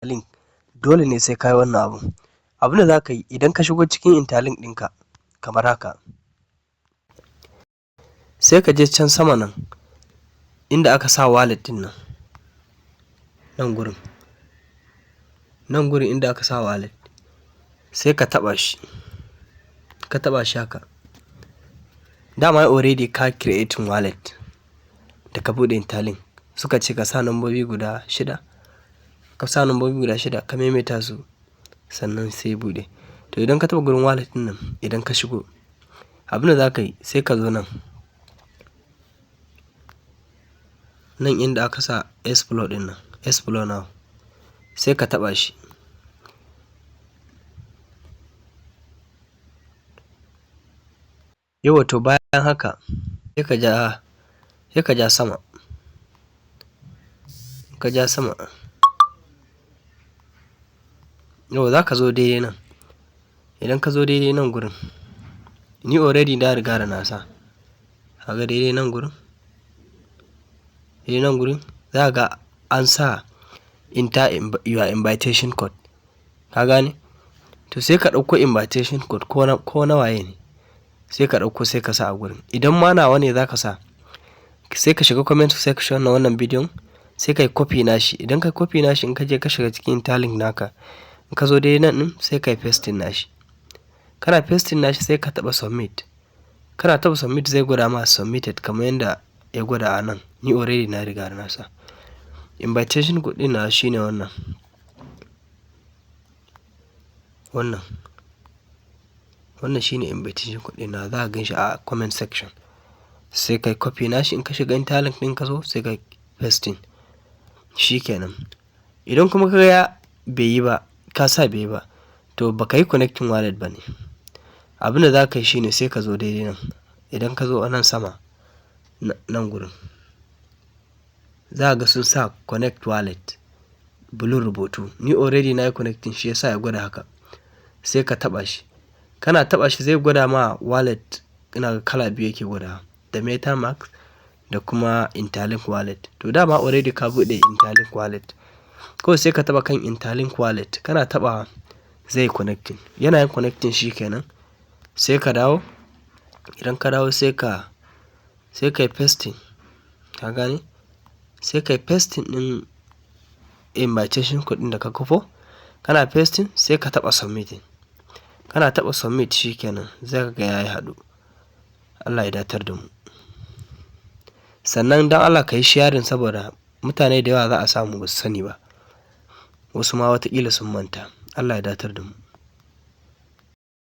link dole ne sai ka yi wannan abun. Abin da za ka yi idan ka shigo cikin interlink ɗinka kamar haka, sai ka je can sama nan inda aka sa wallet ɗin nan, nan gurin inda aka sa wallet, sai ka taɓa shi, haka. Dama already ka creating wallet da ka buɗe interlink, suka ce ka sa nambobi guda 6, ka maimaita su sannan sai buɗe. To idan ka taɓa gurin wallet ɗin nan, idan ka shigo, abin da za ka yi sai ka zo nan inda aka sa explore ɗin nan, explore now, sai ka taɓa shi. Yauwa, to bayan haka sai ka ja sama, yauwa za ka zo daidai nan. Idan ka zo daidai nan gurin, ni already na riga da na sa, kaga daidai nan gurin, za ga an sa enter your invitation code, ka gane? To sai ka ɗauko invitation code ko na waye ne, sai ka ɗauko sai ka sa a gurin. Idan ma nawa ne za ka sa, sai ka shiga comment section na wannan bidiyon, sai ka yi copy nashi. Idan ka copy nashi, in ka je ka shiga cikin interlink naka, in ka zo daidai nan ɗin, sai ka yi pasting nashi. Kana pasting nashi sai ka taɓa submit. Kana taɓa submit zai gwada ma submitted kamar yadda ya gwada a nan. Ni already na riga da na sa. Invitation code ɗin na shine wannan. Wannan shine invitation code ɗin na, za ka gan shi a comment section. Sai ka yi copy nashi, in ka shiga interlink ɗin ka zo, sai ka yi pasting. Shikenan. Idan kuma ka ga bai yi ba, ka sa bai yi ba, to ba ka yi connecting wallet ba ne. Abin da za ka yi shine sai ka zo daidai nan. Idan ka zo a nan sama, nan gurin, za ga sun sa connect wallet, blue rubutu. Ni already na yi connecting, shi yasa ya gwada haka. Sai ka taɓa shi. Kana taɓa shi zai gwada ma wallet, ina kala biyu yake gwada, da MetaMask da kuma interlink wallet. To dama already ka buɗe interlink wallet. Kawai sai ka taɓa kan interlink wallet. Kana taɓa zai connecting. Yana yin connecting shi kenan. Sai ka dawo. Idan ka dawo sai ka yi pasting. Ka gane? Sai ka yi pasting ɗin invitation code ɗin da ka kafo. Kana pasting sai ka taɓa submitting. Kana taɓa submit shi kenan, zai ka ga ya yi haɗu. Allah ya datar da mu. Sannan don Allah ka yi sharing, saboda mutane da yawa za a samu ba su sani ba. Wasu ma wataƙila sun manta. Allah ya datar da mu.